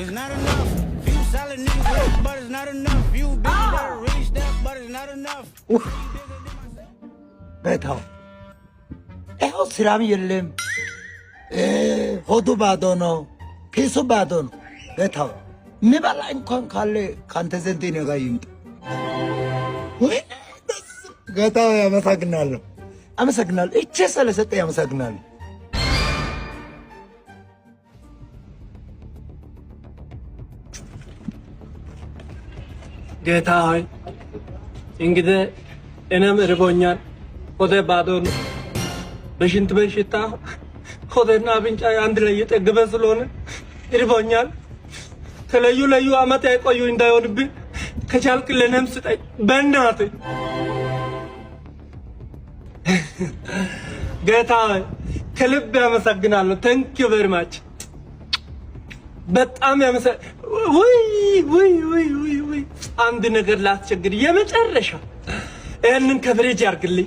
It's not enough. Few solid niggas rich, but it's not enough. Few bitches that reach that, but it's not enough. በታው ይኸው ስራም የለም ሆዱ ባዶ ነው ኪሱ ባዶ ነው በታው የሚበላ እንኳን ካለ ካንተ ዘንድ እኔ ጋር ይምጣ ጌታው አመሰግናለሁ እቼ ስለሰጠኝ አመሰግናለሁ ጌታ ሆይ እንግዲህ እኔም እርቦኛል ሆዴ ባዶ ነው በሽንት በሽታ ሆዴና አፍንጫ አንድ ላይ የጠገበ ስለሆነ እርቦኛል ተለዩ አመት ያቆዩ እንዳይሆንብኝ ከቻልክ ለእኔም ስጠኝ በእናትህ ጌታ ሆይ ከልብ አመሰግናለሁ ታንክ ዩ ቬሪ ማች በጣም ወይ አንድ ነገር ላስቸግር የመጨረሻ ይሄንን ከፍሬጅ ያርግልኝ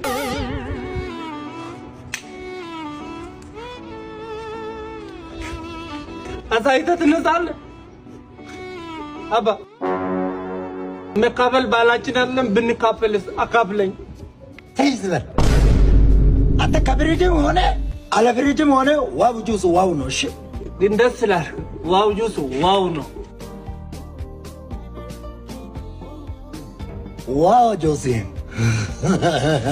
አሳይተህ ትነሳለህ አባ መካፈል ባላችን አይደለም ብንካፈልስ አካፍለኝ ተይዝበር አንተ ከፍሬጅም ሆነ አለ ፍሬጅም ሆነ ዋው ጁስ ዋው ነው እሺ ግን ደስ ይላል ዋው ጁስ ዋው ነው ዋው ጆሴም